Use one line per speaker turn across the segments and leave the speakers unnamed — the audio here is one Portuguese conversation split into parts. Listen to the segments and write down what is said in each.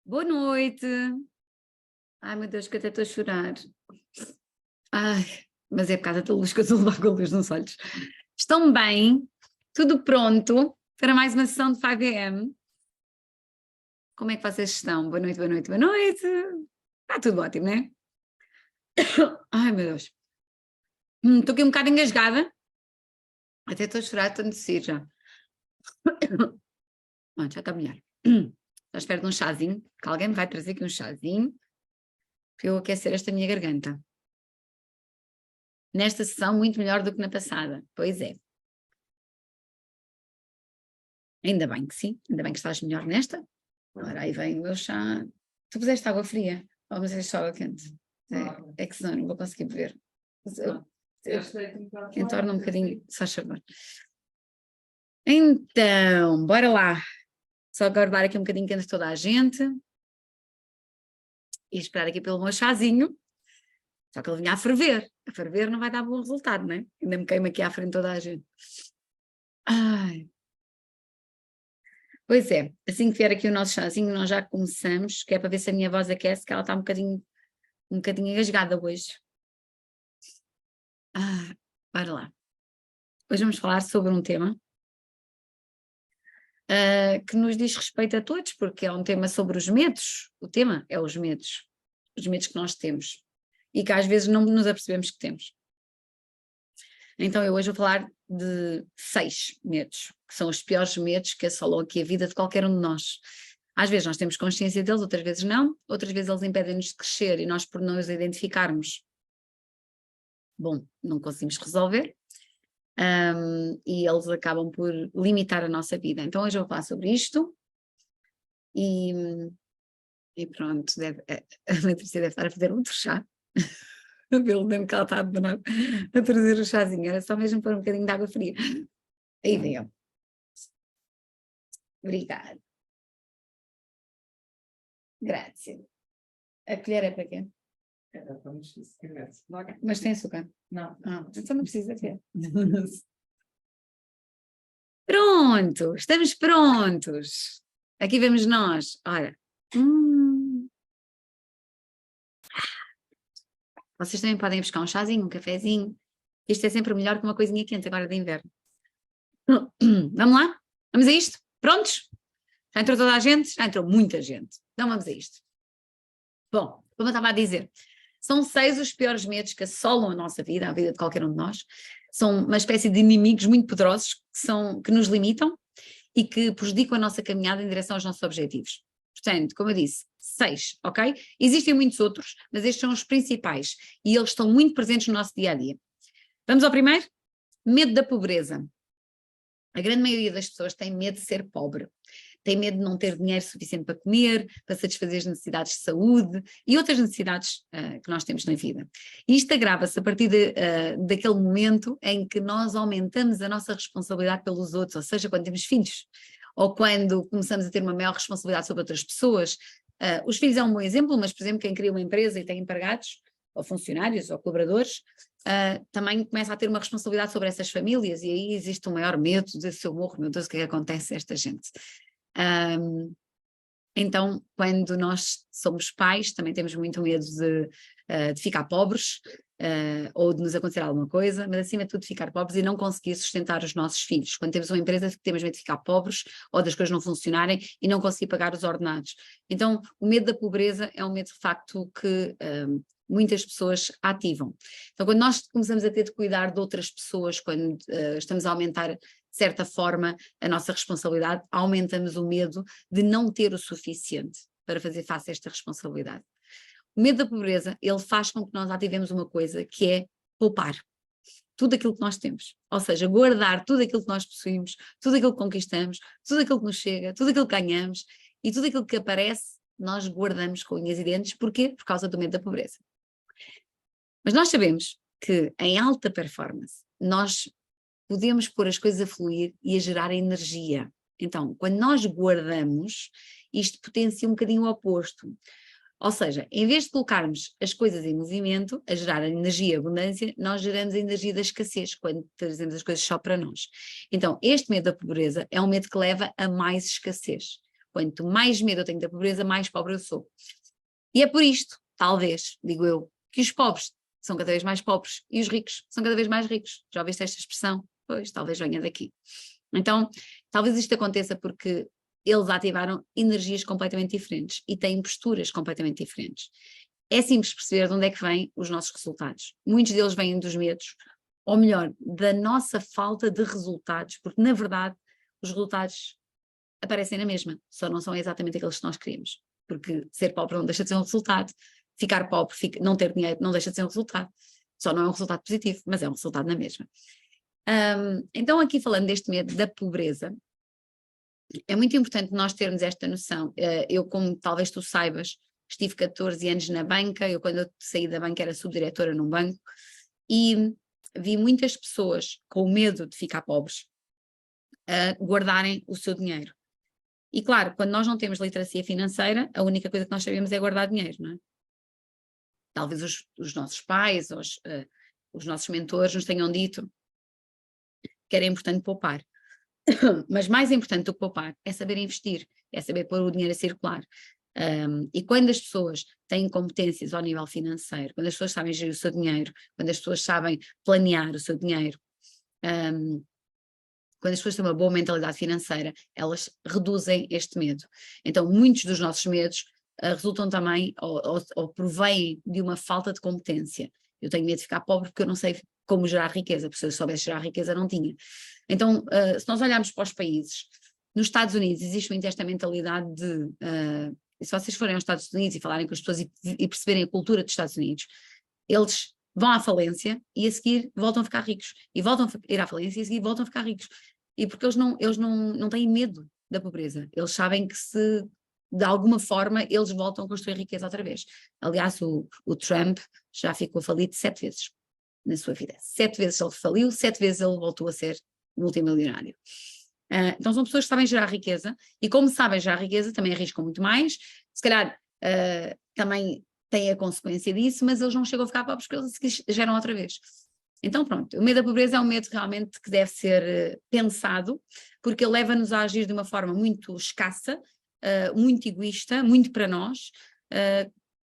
Boa noite. Ai, meu Deus, que até estou a chorar. Ai, mas é por causa da luz que eu estou a levar com a luz nos olhos. Estão bem? Tudo pronto para mais uma sessão de 5 AM? Como é que vocês estão? Boa noite, boa noite, boa noite. Está tudo ótimo, não é? Ai, meu Deus. Estou aqui um bocado engasgada. Até estou a chorar, estou a tossir já. Bom, já está melhor. Estou à espera de um chazinho, que alguém me vai trazer aqui um chazinho para eu aquecer esta minha garganta. Nesta sessão, muito melhor do que na passada. Pois é. Ainda bem que sim, ainda bem que estás melhor nesta. Ora, aí vem o meu chá. Tu puseste água fria ou puseste água quente? É que senão não vou conseguir beber. Entorna um bocadinho, só favor. Então, bora lá. Só aguardar aqui um bocadinho quente toda a gente. E esperar aqui pelo meu chazinho. Só que ele vinha a ferver. A ferver não vai dar bom resultado, não é? Ainda me queimo aqui à frente de toda a gente. Ai. Pois é, assim que vier aqui o nosso chazinho, nós já começamos, que é para ver se a minha voz aquece, que ela está um bocadinho engasgada hoje. Bora lá. Hoje vamos falar sobre um tema que nos diz respeito a todos, porque é um tema sobre os medos. O tema é os medos que nós temos e que às vezes não nos apercebemos que temos. Então eu hoje vou falar de 6 medos, que são os piores medos que assolam aqui a vida de qualquer um de nós. Às vezes nós temos consciência deles, outras vezes não, outras vezes eles impedem-nos de crescer e nós, por não os identificarmos, bom, não conseguimos resolver e eles acabam por limitar a nossa vida. Então hoje eu vou falar sobre isto e pronto, a Letícia deve estar a fazer outro chá. Pelo tempo que ela está a demorar a trazer o chazinho, era só mesmo pôr um bocadinho de água fria. Aí vem eu. Obrigada. Grazie. A colher é para quê? Mas tem açúcar?
Não.
Então não precisa ter. Pronto, estamos prontos. Aqui vemos nós. Ora. Vocês também podem buscar um chazinho, um cafezinho. Isto é sempre melhor que uma coisinha quente agora de inverno. Vamos lá? Vamos a isto? Prontos? Já entrou toda a gente? Já entrou muita gente. Então vamos a isto. Bom, como eu estava a dizer, são 6 os piores medos que assolam a nossa vida, a vida de qualquer um de nós. São uma espécie de inimigos muito poderosos que nos limitam e que prejudicam a nossa caminhada em direção aos nossos objetivos. Portanto, como eu disse, 6, ok? Existem muitos outros, mas estes são os principais e eles estão muito presentes no nosso dia-a-dia. Vamos ao primeiro? Medo da pobreza. A grande maioria das pessoas tem medo de ser pobre. Tem medo de não ter dinheiro suficiente para comer, para satisfazer as necessidades de saúde e outras necessidades que nós temos na vida. E isto agrava-se a partir daquele momento em que nós aumentamos a nossa responsabilidade pelos outros, ou seja, quando temos filhos, ou quando começamos a ter uma maior responsabilidade sobre outras pessoas. Os filhos é um bom exemplo, mas, por exemplo, quem cria uma empresa e tem empregados, ou funcionários, ou colaboradores, também começa a ter uma responsabilidade sobre essas famílias, e aí existe um maior medo de se eu morro, meu Deus, o que é que acontece a esta gente? Então, quando nós somos pais, também temos muito medo de ficar pobres, ou de nos acontecer alguma coisa, mas acima de tudo de ficar pobres e não conseguir sustentar os nossos filhos. Quando temos uma empresa, temos medo de ficar pobres, ou das coisas não funcionarem e não conseguir pagar os ordenados. Então, o medo da pobreza é um medo de facto que muitas pessoas ativam. Então, quando nós começamos a ter de cuidar de outras pessoas, quando estamos a aumentar de certa forma a nossa responsabilidade, aumentamos o medo de não ter o suficiente para fazer face a esta responsabilidade. O medo da pobreza, ele faz com que nós ativemos uma coisa que é poupar tudo aquilo que nós temos, ou seja, guardar tudo aquilo que nós possuímos, tudo aquilo que conquistamos, tudo aquilo que nos chega, tudo aquilo que ganhamos e tudo aquilo que aparece, nós guardamos com unhas e dentes. Porquê? Por causa do medo da pobreza. Mas nós sabemos que em alta performance nós podemos pôr as coisas a fluir e a gerar energia. Então, quando nós guardamos, isto potencia um bocadinho o oposto. Ou seja, em vez de colocarmos as coisas em movimento, a gerar a energia e a abundância, nós geramos a energia da escassez, quando trazemos as coisas só para nós. Então, este medo da pobreza é um medo que leva a mais escassez. Quanto mais medo eu tenho da pobreza, mais pobre eu sou. E é por isto, talvez, digo eu, que os pobres são cada vez mais pobres e os ricos são cada vez mais ricos. Já ouviste esta expressão? Pois, talvez venha daqui. Então, talvez isto aconteça porque eles ativaram energias completamente diferentes e têm posturas completamente diferentes. É simples perceber de onde é que vêm os nossos resultados. Muitos deles vêm dos medos, ou melhor, da nossa falta de resultados, porque na verdade os resultados aparecem na mesma, só não são exatamente aqueles que nós queremos. Porque ser pobre não deixa de ser um resultado, ficar pobre, não ter dinheiro não deixa de ser um resultado. Só não é um resultado positivo, mas é um resultado na mesma. Então aqui falando deste medo da pobreza, é muito importante nós termos esta noção. Eu, como talvez tu saibas, estive 14 anos na banca, eu quando eu saí da banca era subdiretora num banco, e vi muitas pessoas com medo de ficar pobres guardarem o seu dinheiro. E claro, quando nós não temos literacia financeira, a única coisa que nós sabemos é guardar dinheiro, não é? Talvez os nossos pais, os nossos mentores nos tenham dito que era importante poupar. Mas mais importante do que poupar é saber investir, é saber pôr o dinheiro a circular. E quando as pessoas têm competências ao nível financeiro, quando as pessoas sabem gerir o seu dinheiro, quando as pessoas sabem planear o seu dinheiro, quando as pessoas têm uma boa mentalidade financeira, elas reduzem este medo. Então, muitos dos nossos medos resultam também ou provêm de uma falta de competência. Eu tenho medo de ficar pobre porque eu não sei como gerar riqueza, porque se eu soubesse gerar riqueza não tinha. Então, se nós olharmos para os países, nos Estados Unidos existe muito esta mentalidade de, e se vocês forem aos Estados Unidos e falarem com as pessoas e perceberem a cultura dos Estados Unidos, eles vão à falência e a seguir voltam a ficar ricos, e voltam a ir à falência e a seguir voltam a ficar ricos. E porque eles não têm medo da pobreza, eles sabem que se de alguma forma eles voltam a construir riqueza outra vez. Aliás, o Trump já ficou falido 7 vezes na sua vida. 7 vezes ele faliu, 7 vezes ele voltou a ser multimilionário. Então são pessoas que sabem gerar riqueza, e como sabem gerar riqueza também arriscam muito mais, se calhar também têm a consequência disso, mas eles não chegam a ficar pobres porque eles geram outra vez. Então pronto, o medo da pobreza é um medo realmente que deve ser pensado, porque ele leva-nos a agir de uma forma muito escassa, muito egoísta, muito para nós,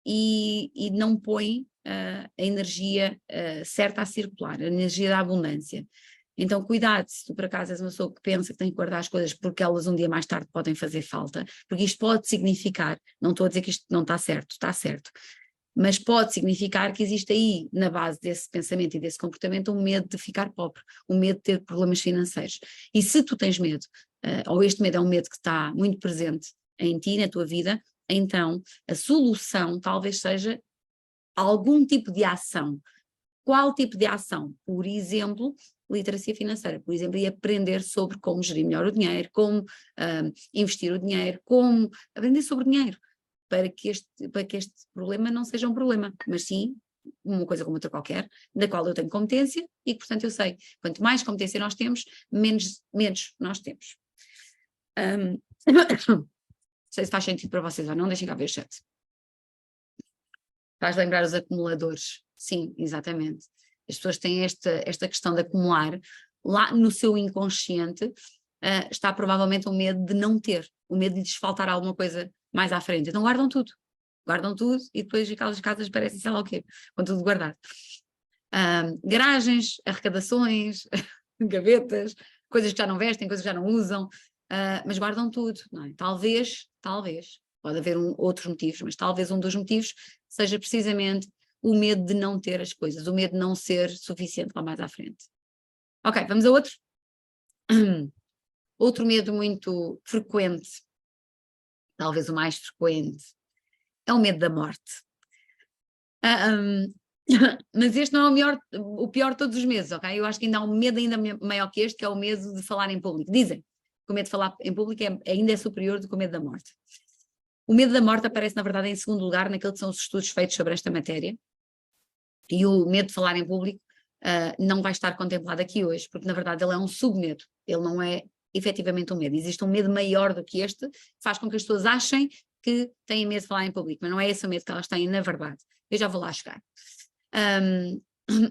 e não põe a energia certa a circular, a energia da abundância. Então cuidado se tu por acaso és uma pessoa que pensa que tem que guardar as coisas porque elas um dia mais tarde podem fazer falta, porque isto pode significar, não estou a dizer que isto não está certo, mas pode significar que existe aí, na base desse pensamento e desse comportamento, um medo de ficar pobre, um medo de ter problemas financeiros. E se tu tens medo, ou este medo é um medo que está muito presente em ti, na tua vida, então a solução talvez seja algum tipo de ação. Qual tipo de ação? Por exemplo, literacia financeira, por exemplo, e aprender sobre como gerir melhor o dinheiro, como investir o dinheiro, como aprender sobre dinheiro, para que este problema não seja um problema, mas sim uma coisa como outra qualquer, da qual eu tenho competência e que, portanto, eu sei. Quanto mais competência nós temos, menos nós temos. Não sei se faz sentido para vocês ou não, deixem cá ver o chat. Faz lembrar os acumuladores. Sim, exatamente. As pessoas têm esta questão de acumular. Lá no seu inconsciente está provavelmente o medo de não ter, o medo de lhes faltar alguma coisa mais à frente. Então guardam tudo e depois aquelas casas parecem sei lá o quê, com tudo guardado. Garagens, arrecadações, gavetas, coisas que já não vestem, coisas que já não usam, mas guardam tudo, não é? Talvez, pode haver outros motivos, mas talvez um dos motivos seja precisamente o medo de não ter as coisas, o medo de não ser suficiente lá mais à frente. Ok, vamos a outro. Outro medo muito frequente, talvez o mais frequente, é o medo da morte. Mas este não é o pior de todos os medos, ok? Eu acho que ainda há um medo ainda maior que este, que é o medo de falar em público. Dizem que o medo de falar em público ainda é superior do que o medo da morte. O medo da morte aparece, na verdade, em segundo lugar naquilo que são os estudos feitos sobre esta matéria, e o medo de falar em público não vai estar contemplado aqui hoje, porque na verdade ele é um submedo, ele não é efetivamente um medo. Existe um medo maior do que este, que faz com que as pessoas achem que têm medo de falar em público, mas não é esse o medo que elas têm na verdade. Eu já vou lá chegar.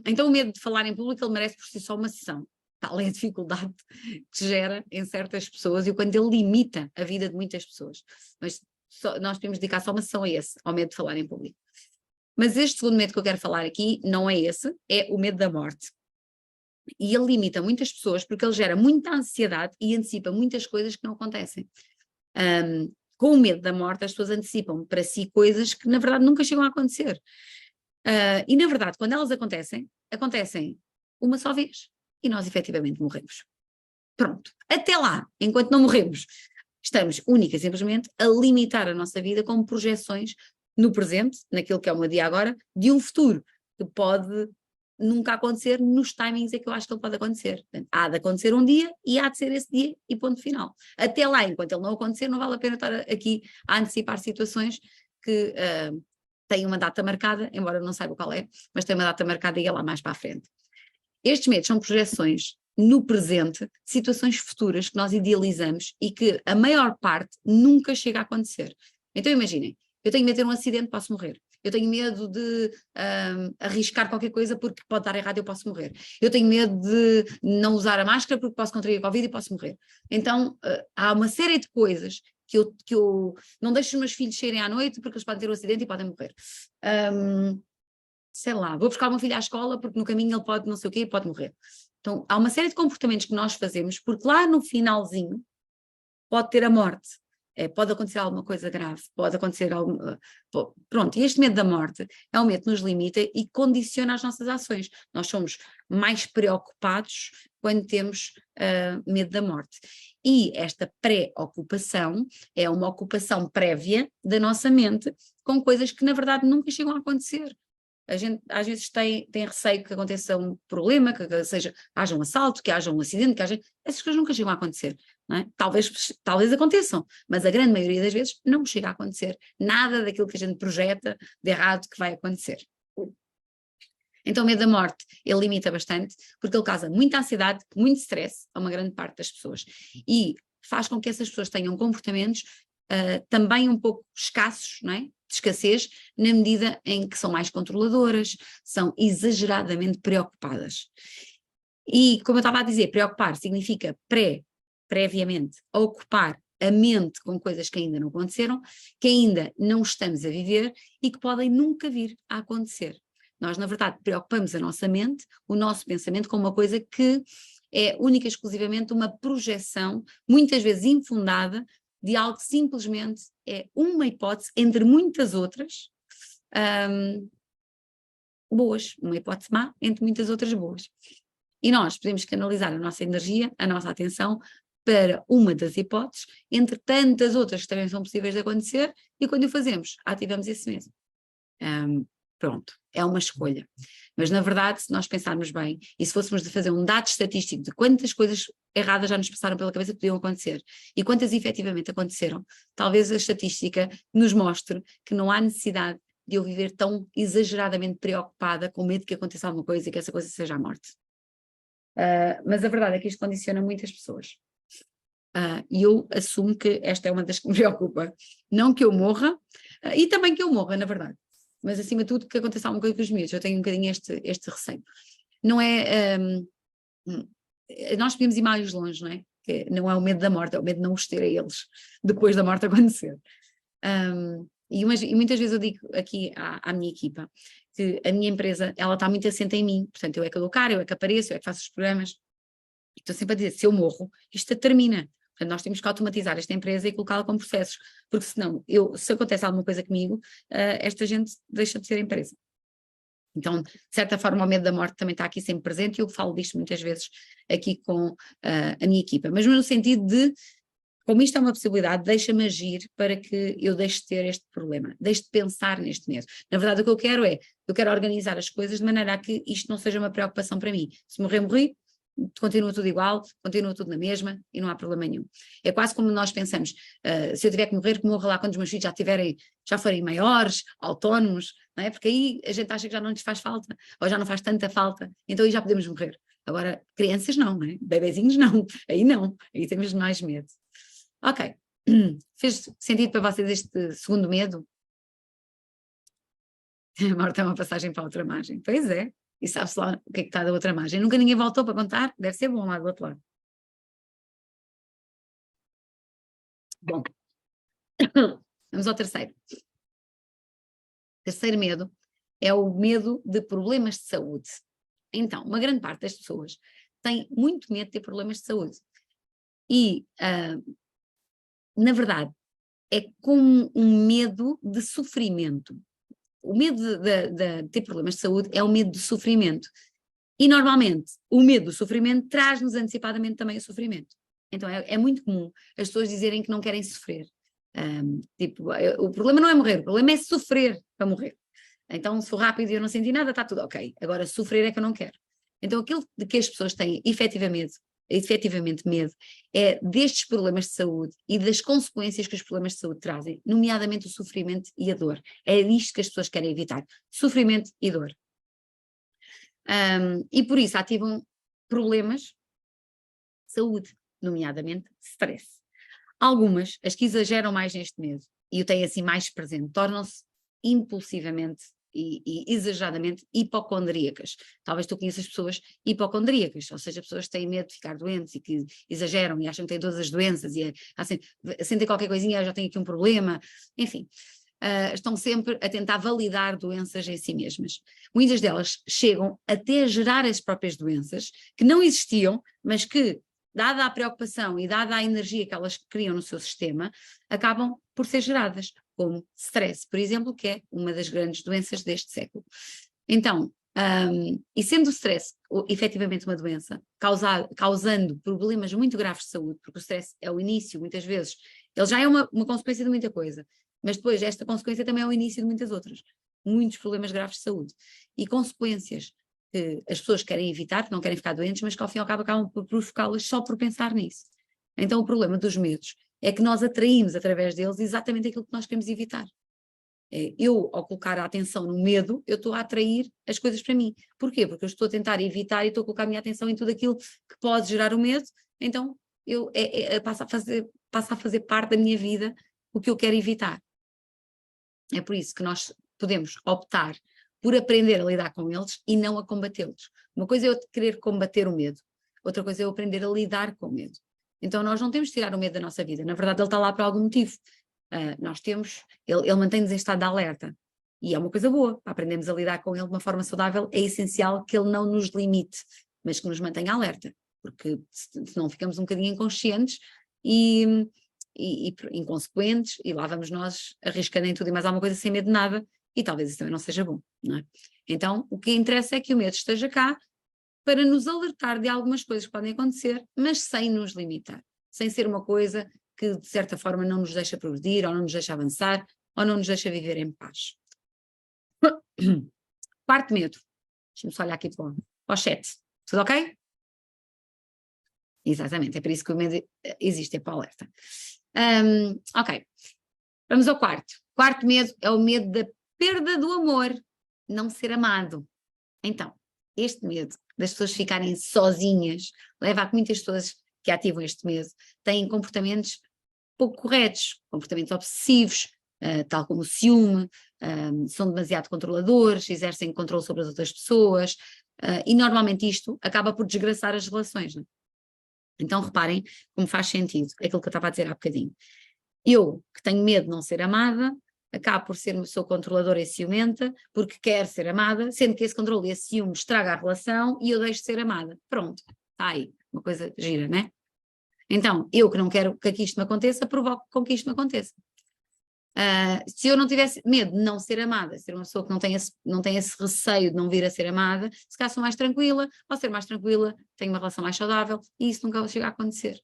Então o medo de falar em público, ele merece por si só uma sessão. tal é a dificuldade que gera em certas pessoas e o quanto ele limita a vida de muitas pessoas. Mas nós podemos dedicar só uma sessão a esse, ao medo de falar em público. Mas este segundo medo que eu quero falar aqui não é esse, é o medo da morte. E ele limita muitas pessoas porque ele gera muita ansiedade e antecipa muitas coisas que não acontecem. Com o medo da morte, as pessoas antecipam para si coisas que na verdade nunca chegam a acontecer. E na verdade, quando elas acontecem uma só vez e nós efetivamente morremos. Pronto. Até lá, enquanto não morremos, estamos única e simplesmente a limitar a nossa vida com projeções no presente, naquilo que é o meu dia agora, de um futuro que pode nunca acontecer nos timings em que eu acho que ele pode acontecer. Portanto, há de acontecer um dia e há de ser esse dia e ponto final. Até lá, enquanto ele não acontecer, não vale a pena estar aqui a antecipar situações que têm uma data marcada, embora eu não saiba qual é, mas tem uma data marcada e é lá mais para a frente. Estes medos são projeções no presente de situações futuras que nós idealizamos e que a maior parte nunca chega a acontecer. Então imaginem, eu tenho medo de ter um acidente, posso morrer. Eu tenho medo de arriscar qualquer coisa porque pode dar errado e eu posso morrer. Eu tenho medo de não usar a máscara porque posso contrair a Covid e posso morrer. Então há uma série de coisas que eu não deixo os meus filhos saírem à noite porque eles podem ter um acidente e podem morrer. Sei lá, vou buscar o meu filho à escola porque no caminho ele pode não sei o quê e pode morrer. Então há uma série de comportamentos que nós fazemos porque lá no finalzinho pode ter a morte. Pode acontecer alguma coisa grave, pode acontecer algo. Pronto, e este medo da morte é um medo que nos limita e condiciona as nossas ações. Nós somos mais preocupados quando temos medo da morte. E esta preocupação é uma ocupação prévia da nossa mente com coisas que na verdade nunca chegam a acontecer. A gente às vezes tem receio que aconteça um problema, que haja um assalto, que haja um acidente, essas coisas nunca chegam a acontecer. Não é? Talvez aconteçam, mas a grande maioria das vezes não chega a acontecer nada daquilo que a gente projeta de errado que vai acontecer. Então o medo da morte, ele limita bastante, porque ele causa muita ansiedade, muito stress a uma grande parte das pessoas e faz com que essas pessoas tenham comportamentos também um pouco escassos, não é? De escassez, na medida em que são mais controladoras, são exageradamente preocupadas. E como eu estava a dizer, preocupar significa previamente ocupar a mente com coisas que ainda não aconteceram, que ainda não estamos a viver e que podem nunca vir a acontecer. Nós, na verdade, preocupamos a nossa mente, o nosso pensamento com uma coisa que é única e exclusivamente uma projeção, muitas vezes infundada, de algo que simplesmente é uma hipótese entre muitas outras boas, uma hipótese má entre muitas outras boas. E nós podemos canalizar a nossa energia, a nossa atenção para uma das hipóteses, entre tantas outras que também são possíveis de acontecer, e quando o fazemos, ativamos esse mesmo. Pronto, é uma escolha. Mas na verdade, se nós pensarmos bem, e se fôssemos de fazer um dado estatístico de quantas coisas erradas já nos passaram pela cabeça que podiam acontecer, e quantas efetivamente aconteceram, talvez a estatística nos mostre que não há necessidade de eu viver tão exageradamente preocupada com medo que aconteça alguma coisa e que essa coisa seja a morte. Mas a verdade é que isto condiciona muitas pessoas. E eu assumo que esta é uma das que me preocupa. Não que eu morra, e também que eu morra, na verdade. Mas acima de tudo que aconteça alguma coisa com os miúdos, eu tenho um bocadinho este receio. Não é, nós podemos ir mais longe, não é? Que não é o medo da morte, é o medo de não os ter a eles, depois da morte acontecer. E muitas vezes eu digo aqui à minha equipa, que a minha empresa, ela está muito assente em mim, portanto eu é que dou cara, eu é que apareço, eu é que faço os programas, e estou sempre a dizer, se eu morro, isto termina. Portanto, nós temos que automatizar esta empresa e colocá-la com processos, porque senão, se acontece alguma coisa comigo, esta gente deixa de ser empresa. Então, de certa forma, o medo da morte também está aqui sempre presente, e eu falo disto muitas vezes aqui com a minha equipa, mas no sentido de, como isto é uma possibilidade, deixa-me agir para que eu deixe de ter este problema, deixe de pensar neste medo. Na verdade, o que eu quero organizar as coisas de maneira a que isto não seja uma preocupação para mim. Se morrer, morri, continua tudo igual, continua tudo na mesma e não há problema nenhum. É quase como nós pensamos, se eu tiver que morrer, que morra lá quando os meus filhos já forem maiores, autónomos, não é? Porque aí a gente acha que já não lhes faz falta, ou já não faz tanta falta, então aí já podemos morrer. Agora, crianças não, não é? Bebezinhos não, aí temos mais medo. Ok, fez sentido para vocês este segundo medo? A morte é uma passagem para outra margem. Pois é, e sabe-se lá o que é que está da outra margem. Nunca ninguém voltou para contar, deve ser bom lá do outro lado. Bom, vamos ao terceiro. Terceiro medo é o medo de problemas de saúde. Então, uma grande parte das pessoas tem muito medo de ter problemas de saúde. E, na verdade, é como um medo de sofrimento. O medo de ter problemas de saúde é o medo do sofrimento. E, normalmente, o medo do sofrimento traz-nos antecipadamente também o sofrimento. Então, é muito comum as pessoas dizerem que não querem sofrer. Tipo, o problema não é morrer, o problema é sofrer para morrer. Então, se for rápido e eu não senti nada, está tudo ok. Agora, sofrer é que eu não quero. Então, aquilo de que as pessoas têm efetivamente medo é destes problemas de saúde e das consequências que os problemas de saúde trazem, nomeadamente o sofrimento e a dor. É isto que as pessoas querem evitar: sofrimento e dor. E por isso ativam problemas de saúde, nomeadamente stress. Algumas, as que exageram mais neste medo e o têm assim mais presente, tornam-se impulsivamente e exageradamente hipocondríacas. Talvez tu conheças pessoas hipocondríacas, ou seja, pessoas que têm medo de ficar doentes e que exageram e acham que têm todas as doenças e assim, sentem qualquer coisinha, já têm aqui um problema, enfim. Estão sempre a tentar validar doenças em si mesmas. Muitas delas chegam até a gerar as próprias doenças que não existiam, mas que, dada a preocupação e dada a energia que elas criam no seu sistema, acabam por ser geradas, como stress, por exemplo, que é uma das grandes doenças deste século. Então, e sendo o stress efetivamente uma doença, causando problemas muito graves de saúde, porque o stress é o início, muitas vezes, ele já é uma consequência de muita coisa, mas depois esta consequência também é o início de muitas outras, muitos problemas graves de saúde, e consequências que as pessoas querem evitar, que não querem ficar doentes, mas que ao fim e ao cabo acabam por provocá-las só por pensar nisso. Então o problema dos medos é que nós atraímos através deles exatamente aquilo que nós queremos evitar. Eu, ao colocar a atenção no medo, eu estou a atrair as coisas para mim. Porquê? Porque eu estou a tentar evitar e estou a colocar a minha atenção em tudo aquilo que pode gerar o medo, então eu passa a fazer parte da minha vida o que eu quero evitar. É por isso que nós podemos optar por aprender a lidar com eles e não a combatê-los. Uma coisa é eu querer combater o medo, outra coisa é eu aprender a lidar com o medo. Então nós não temos de tirar o medo da nossa vida, na verdade ele está lá por algum motivo. Nós temos, ele mantém-nos em estado de alerta e é uma coisa boa, aprendemos a lidar com ele de uma forma saudável, é essencial que ele não nos limite, mas que nos mantenha alerta, porque senão ficamos um bocadinho inconscientes e inconsequentes, e lá vamos nós arriscando em tudo e mais alguma coisa sem medo de nada, e talvez isso também não seja bom, não é? Então, o que interessa é que o medo esteja cá para nos alertar de algumas coisas que podem acontecer, mas sem nos limitar, sem ser uma coisa que de certa forma não nos deixa progredir, ou não nos deixa avançar, ou não nos deixa viver em paz. Quarto medo, deixa-me só olhar aqui para o chat, tudo ok? Exatamente, é por isso que o medo existe, é para o alerta. Ok, vamos ao quarto. Quarto medo é o medo da perda do amor, não ser amado. Então, este medo das pessoas ficarem sozinhas leva a que muitas pessoas que ativam este medo têm comportamentos pouco corretos, comportamentos obsessivos, tal como o ciúme, são demasiado controladores, exercem controle sobre as outras pessoas, e normalmente isto acaba por desgraçar as relações, não é? Então reparem como faz sentido aquilo que eu estava a dizer há bocadinho. Eu, que tenho medo de não ser amada, acabo por ser uma pessoa controladora e ciumenta, porque quero ser amada, sendo que esse controle e esse ciúme estraga a relação e eu deixo de ser amada. Pronto, está aí, uma coisa gira, não é? Então, eu que não quero que aqui isto me aconteça, provoco com que isto me aconteça. Se eu não tivesse medo de não ser amada, ser uma pessoa que não tem esse receio de não vir a ser amada, se calhar sou mais tranquila, ao ser mais tranquila, tenho uma relação mais saudável e isso nunca vai chegar a acontecer.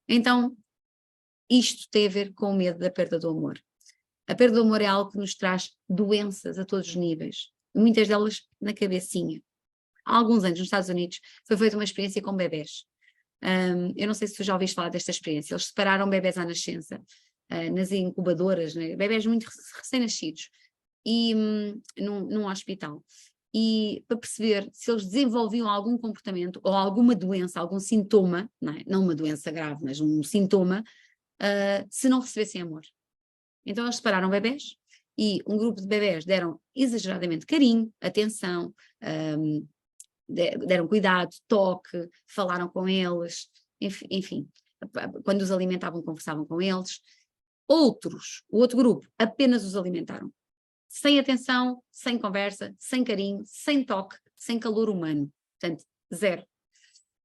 Então, isto tem a ver com o medo da perda do amor. A perda do amor é algo que nos traz doenças a todos os níveis, muitas delas na cabecinha. Há alguns anos, nos Estados Unidos, foi feita uma experiência com bebés. Eu não sei se tu já ouviste falar desta experiência. Eles separaram bebés à nascença, nas incubadoras, né? Bebés muito recém-nascidos, e num hospital. E para perceber se eles desenvolviam algum comportamento ou alguma doença, algum sintoma, não uma doença grave, mas um sintoma, se não recebessem amor. Então eles separaram bebés e um grupo de bebés deram exageradamente carinho, atenção, deram cuidado, toque, falaram com eles, enfim, quando os alimentavam, conversavam com eles. O outro grupo, apenas os alimentaram. Sem atenção, sem conversa, sem carinho, sem toque, sem calor humano. Portanto, zero.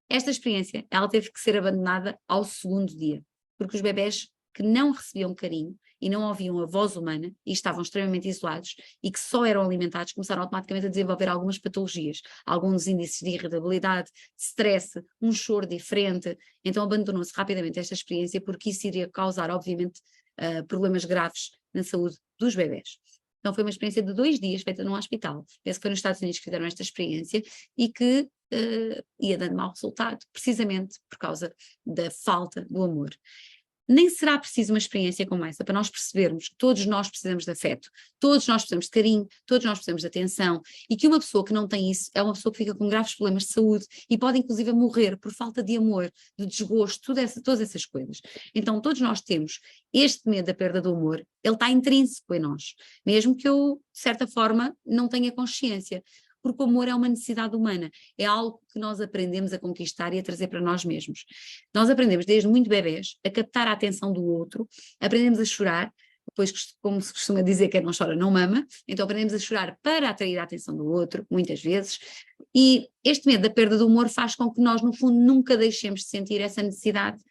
Esta experiência, ela teve que ser abandonada ao segundo dia, porque os bebés que não recebiam carinho e não ouviam a voz humana e estavam extremamente isolados e que só eram alimentados, começaram automaticamente a desenvolver algumas patologias, alguns índices de irritabilidade, stress, um choro diferente. Então abandonou-se rapidamente esta experiência porque isso iria causar, obviamente, problemas graves na saúde dos bebés. Então foi uma experiência de 2 dias feita num hospital. Penso que foi nos Estados Unidos que fizeram esta experiência e que ia dando mau resultado, precisamente por causa da falta do amor. Nem será preciso uma experiência como essa para nós percebermos que todos nós precisamos de afeto, todos nós precisamos de carinho, todos nós precisamos de atenção, e que uma pessoa que não tem isso é uma pessoa que fica com graves problemas de saúde e pode inclusive morrer por falta de amor, de desgosto, todas essas coisas. Então todos nós temos este medo da perda do amor, ele está intrínseco em nós, mesmo que eu, de certa forma, não tenha consciência. Porque o amor é uma necessidade humana, é algo que nós aprendemos a conquistar e a trazer para nós mesmos. Nós aprendemos desde muito bebés a captar a atenção do outro, aprendemos a chorar, depois, como se costuma dizer, quem não chora não mama, então aprendemos a chorar para atrair a atenção do outro, muitas vezes, e este medo da perda do amor faz com que nós, no fundo, nunca deixemos de sentir essa necessidade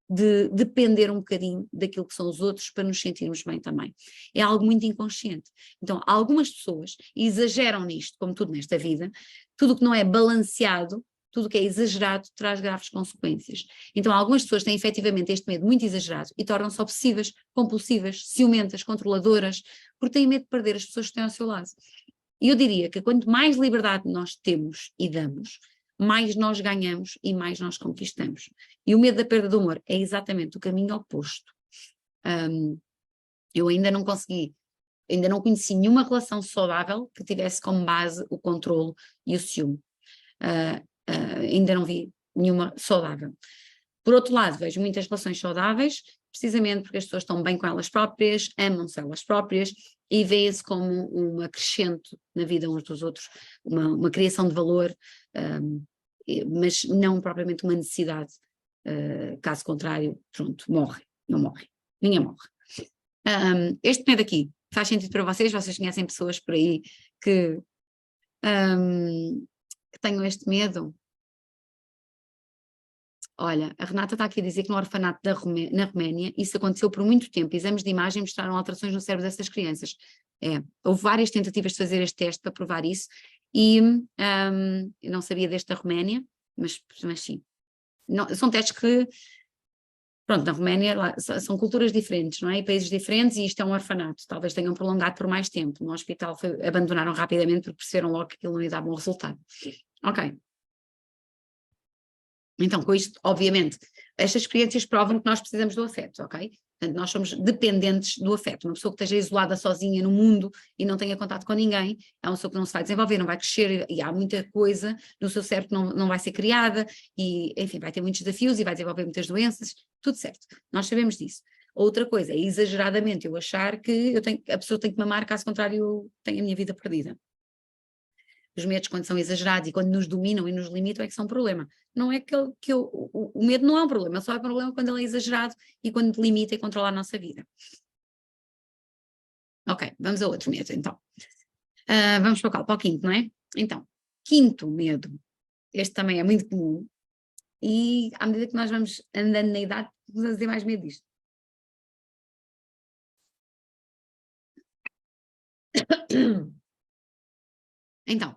de depender um bocadinho daquilo que são os outros para nos sentirmos bem também. É algo muito inconsciente. Então, algumas pessoas exageram nisto, como tudo nesta vida, tudo o que não é balanceado, tudo o que é exagerado traz graves consequências. Então, algumas pessoas têm efetivamente este medo muito exagerado e tornam-se obsessivas, compulsivas, ciumentas, controladoras, porque têm medo de perder as pessoas que têm ao seu lado. E eu diria que quanto mais liberdade nós temos e damos, mais nós ganhamos e mais nós conquistamos. E o medo da perda do amor é exatamente o caminho oposto. Eu ainda não conheci nenhuma relação saudável que tivesse como base o controlo e o ciúme. Ainda não vi nenhuma saudável. Por outro lado, vejo muitas relações saudáveis, precisamente porque as pessoas estão bem com elas próprias, amam-se elas próprias e veem-se como um acrescento na vida uns dos outros, uma criação de valor, mas não propriamente uma necessidade. Caso contrário, pronto, não morre, ninguém morre. Este medo aqui faz sentido para vocês? Vocês conhecem pessoas por aí que tenham este medo? Olha, a Renata está aqui a dizer que no orfanato na Roménia isso aconteceu por muito tempo. Exames de imagem mostraram alterações no cérebro dessas crianças. Houve várias tentativas de fazer este teste para provar isso e eu não sabia deste da Roménia, mas sim. Não, são testes que, pronto, na Roménia são culturas diferentes, não é? E países diferentes, e isto é um orfanato. Talvez tenham prolongado por mais tempo. No hospital abandonaram rapidamente porque perceberam logo que aquilo não ia dar bom resultado. Ok. Então, com isto, obviamente, estas experiências provam que nós precisamos do afeto, ok? Portanto, nós somos dependentes do afeto. Uma pessoa que esteja isolada sozinha no mundo e não tenha contato com ninguém, é uma pessoa que não se vai desenvolver, não vai crescer, e há muita coisa no seu cérebro que não vai ser criada, e, enfim, vai ter muitos desafios e vai desenvolver muitas doenças, tudo certo. Nós sabemos disso. Outra coisa é exageradamente eu achar que a pessoa tem que me amar, caso contrário eu tenho a minha vida perdida. Os medos, quando são exagerados e quando nos dominam e nos limitam, é que são um problema. Não é o medo não é um problema, só é um problema quando ele é exagerado e quando limita e controla a nossa vida. Ok, vamos a outro medo então. Vamos para o quinto, não é? Então, quinto medo. Este também é muito comum e à medida que nós vamos andando na idade, vamos a ter mais medo disto. Então,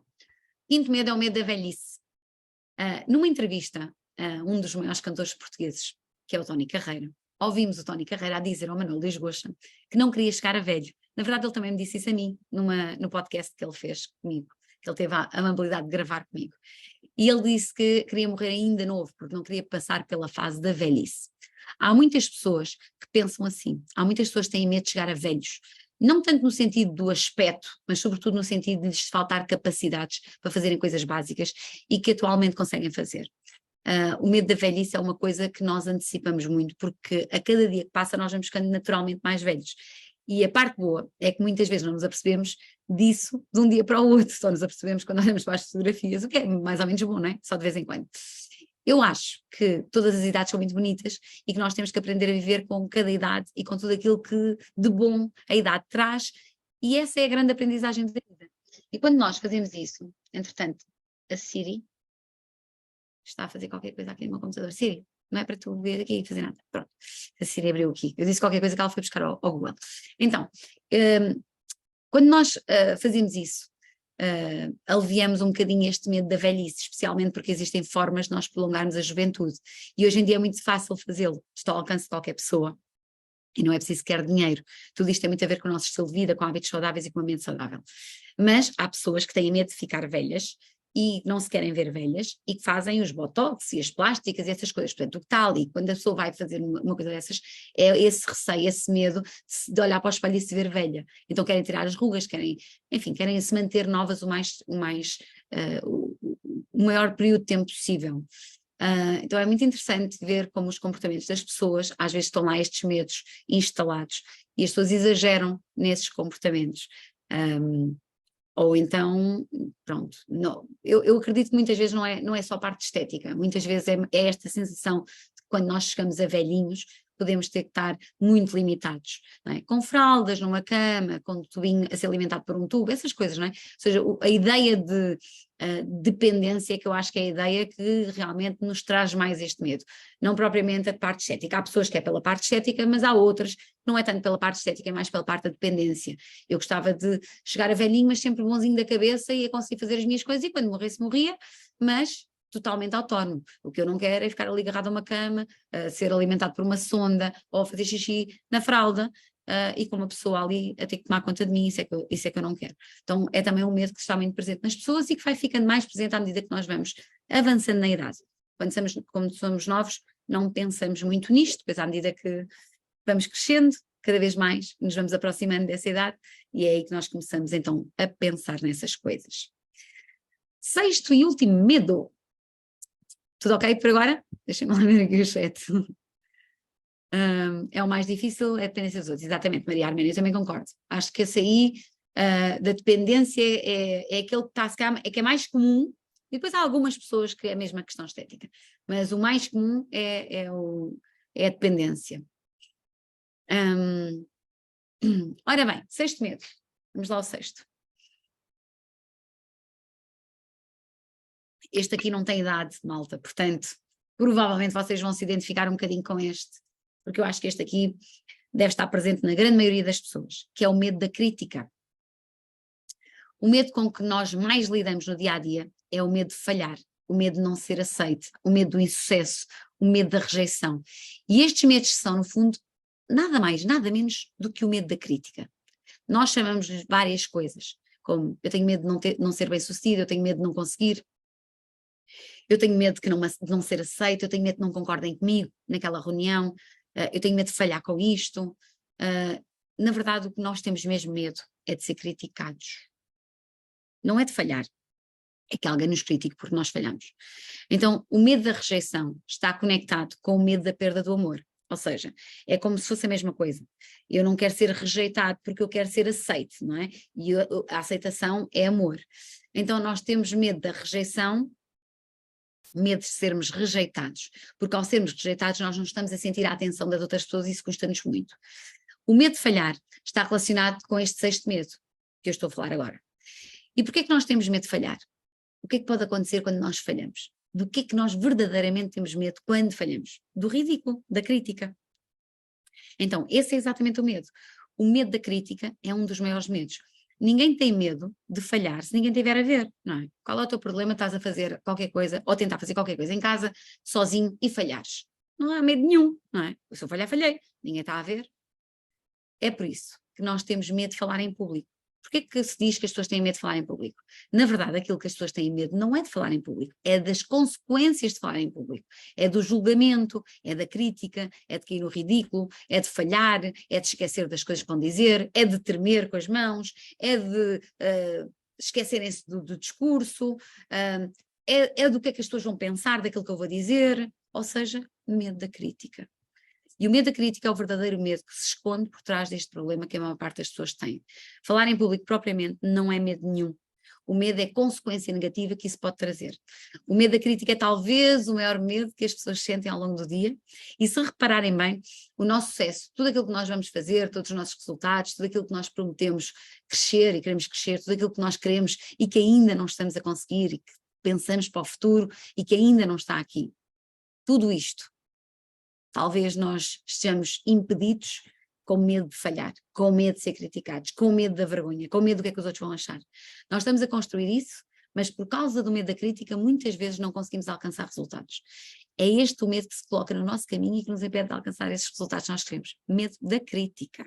quinto medo é o medo da velhice. Numa entrevista a um dos maiores cantores portugueses, que é o Tony Carreira, ouvimos o Tony Carreira a dizer ao Manuel Luís Goxa que não queria chegar a velho. Na verdade, ele também me disse isso a mim, no podcast que ele fez comigo, que ele teve a amabilidade de gravar comigo. E ele disse que queria morrer ainda novo, porque não queria passar pela fase da velhice. Há muitas pessoas que pensam assim, há muitas pessoas que têm medo de chegar a velhos, não tanto no sentido do aspecto, mas sobretudo no sentido de lhes faltar capacidades para fazerem coisas básicas e que atualmente conseguem fazer. O medo da velhice é uma coisa que nós antecipamos muito, porque a cada dia que passa nós vamos ficando naturalmente mais velhos. E a parte boa é que muitas vezes não nos apercebemos disso de um dia para o outro, só nos apercebemos quando olhamos para as fotografias, o que é mais ou menos bom, não é? Só de vez em quando. Eu acho que todas as idades são muito bonitas e que nós temos que aprender a viver com cada idade e com tudo aquilo que de bom a idade traz, e essa é a grande aprendizagem da vida. E quando nós fazemos isso, entretanto, a Siri está a fazer qualquer coisa aqui no meu computador. Siri, não é para tu ver aqui e fazer nada. Pronto, a Siri abriu aqui. Eu disse qualquer coisa que ela foi buscar ao Google. Então, quando nós fazemos isso, aliviamos um bocadinho este medo da velhice, especialmente porque existem formas de nós prolongarmos a juventude. E hoje em dia é muito fácil fazê-lo, está ao alcance de qualquer pessoa. E não é preciso sequer dinheiro. Tudo isto tem muito a ver com o nosso estilo de vida, com hábitos saudáveis e com uma mente saudável. Mas há pessoas que têm medo de ficar velhas e não se querem ver velhas e que fazem os botox e as plásticas e essas coisas. Portanto, o que está ali, quando a pessoa vai fazer uma coisa dessas, é esse receio, esse medo de olhar para o espelho e se ver velha. Então querem tirar as rugas, enfim, querem se manter novas o maior período de tempo possível. Então é muito interessante ver como os comportamentos das pessoas, às vezes estão lá estes medos instalados e as pessoas exageram nesses comportamentos. Ou então, pronto, não, eu acredito que muitas vezes não é só parte estética, muitas vezes é esta sensação de que quando nós chegamos a velhinhos podemos ter que estar muito limitados, não é? Com fraldas, numa cama, com um tubinho a ser alimentado por um tubo, essas coisas, não é? Ou seja, a ideia de dependência, que eu acho que é a ideia que realmente nos traz mais este medo, não propriamente a parte estética. Há pessoas que é pela parte estética, mas há outras que não é tanto pela parte estética, é mais pela parte da dependência. Eu gostava de chegar a velhinho, mas sempre bonzinho da cabeça e a conseguir fazer as minhas coisas, e quando morresse, morria, mas totalmente autónomo. O que eu não quero é ficar ali agarrado a uma cama, a ser alimentado por uma sonda, ou a fazer xixi na fralda, e com uma pessoa ali a ter que tomar conta de mim, isso é que eu não quero. Então é também um medo que está muito presente nas pessoas e que vai ficando mais presente à medida que nós vamos avançando na idade. Quando somos novos, não pensamos muito nisto, depois à medida que vamos crescendo, cada vez mais nos vamos aproximando dessa idade, e é aí que nós começamos então a pensar nessas coisas. Sexto e último medo. Tudo ok por agora? Deixem-me lá ver aqui o chat. É o mais difícil, é a dependência dos outros. Exatamente, Maria Arménia, eu também concordo. Acho que esse aí da dependência é aquele que está, é que é mais comum, e depois há algumas pessoas que é a mesma questão estética, mas o mais comum é a dependência. Ora bem, sexto medo. Vamos lá ao sexto. Este aqui não tem idade, malta, portanto, provavelmente vocês vão se identificar um bocadinho com este, porque eu acho que este aqui deve estar presente na grande maioria das pessoas, que é o medo da crítica. O medo com que nós mais lidamos no dia a dia é o medo de falhar, o medo de não ser aceite, o medo do insucesso, o medo da rejeição. E estes medos são, no fundo, nada mais, nada menos do que o medo da crítica. Nós chamamos-lhe várias coisas, como eu tenho medo de não ser bem-sucedido, eu tenho medo de não conseguir, eu tenho medo de não ser aceito, eu tenho medo de não concordem comigo naquela reunião, eu tenho medo de falhar com isto. Na verdade, o que nós temos mesmo medo é de ser criticados. Não é de falhar, é que alguém nos critique porque nós falhamos. Então, o medo da rejeição está conectado com o medo da perda do amor. Ou seja, é como se fosse a mesma coisa. Eu não quero ser rejeitado porque eu quero ser aceite, não é? E a aceitação é amor. Então, nós temos medo da rejeição, medo de sermos rejeitados, porque ao sermos rejeitados nós não estamos a sentir a atenção das outras pessoas e isso custa-nos muito. O medo de falhar está relacionado com este sexto medo que eu estou a falar agora. E porquê é que nós temos medo de falhar? O que é que pode acontecer quando nós falhamos? Do que é que nós verdadeiramente temos medo quando falhamos? Do ridículo, da crítica. Então, esse é exatamente o medo. O medo da crítica é um dos maiores medos. Ninguém tem medo de falhar se ninguém tiver a ver, não é? Qual é o teu problema? Estás a fazer qualquer coisa ou tentar fazer qualquer coisa em casa, sozinho e falhares. Não há medo nenhum, não é? Se eu falhar, falhei. Ninguém está a ver. É por isso que nós temos medo de falar em público. Porquê que se diz que as pessoas têm medo de falar em público? Na verdade, aquilo que as pessoas têm medo não é de falar em público, é das consequências de falar em público. É do julgamento, é da crítica, é de cair no ridículo, é de falhar, é de esquecer das coisas que vão dizer, é de tremer com as mãos, é de esquecerem-se do discurso, é do que é que as pessoas vão pensar daquilo que eu vou dizer, ou seja, medo da crítica. E o medo da crítica é o verdadeiro medo que se esconde por trás deste problema que a maior parte das pessoas tem. Falar em público propriamente não é medo nenhum. O medo é consequência negativa que isso pode trazer. O medo da crítica é talvez o maior medo que as pessoas sentem ao longo do dia. E se repararem bem, o nosso sucesso, tudo aquilo que nós vamos fazer, todos os nossos resultados, tudo aquilo que nós prometemos crescer e queremos crescer, tudo aquilo que nós queremos e que ainda não estamos a conseguir e que pensamos para o futuro e que ainda não está aqui. Tudo isto, talvez nós estejamos impedidos com medo de falhar, com medo de ser criticados, com medo da vergonha, com medo do que é que os outros vão achar. Nós estamos a construir isso, mas por causa do medo da crítica, muitas vezes não conseguimos alcançar resultados. É este o medo que se coloca no nosso caminho e que nos impede de alcançar esses resultados que nós queremos. Medo da crítica.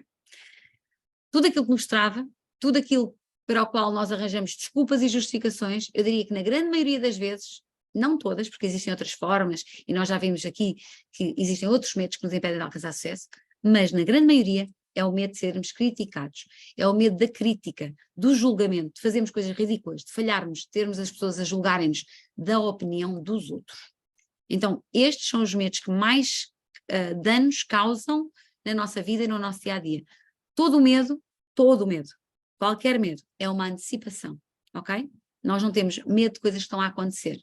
Tudo aquilo que nos trava, tudo aquilo para o qual nós arranjamos desculpas e justificações, eu diria que na grande maioria das vezes, não todas, porque existem outras formas, e nós já vimos aqui que existem outros medos que nos impedem de alcançar sucesso, mas na grande maioria é o medo de sermos criticados, é o medo da crítica, do julgamento, de fazermos coisas ridículas, de falharmos, de termos as pessoas a julgarem-nos, da opinião dos outros. Então, estes são os medos que mais danos causam na nossa vida e no nosso dia-a-dia. Todo medo, qualquer medo, é uma antecipação, ok? Nós não temos medo de coisas que estão a acontecer.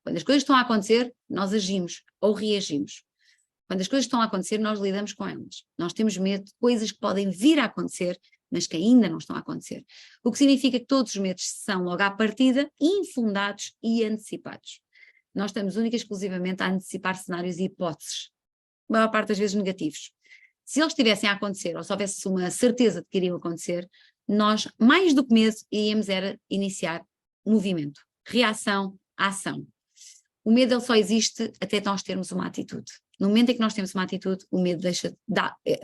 Quando as coisas estão a acontecer, nós agimos ou reagimos. Quando as coisas estão a acontecer, nós lidamos com elas. Nós temos medo de coisas que podem vir a acontecer, mas que ainda não estão a acontecer. O que significa que todos os medos são, logo à partida, infundados e antecipados. Nós estamos única e exclusivamente a antecipar cenários e hipóteses, a maior parte das vezes negativos. Se eles estivessem a acontecer, ou se houvesse uma certeza de que iriam acontecer, nós, mais do que medo, iríamos era iniciar movimento, reação, ação. O medo ele só existe até nós termos uma atitude. No momento em que nós temos uma atitude, o medo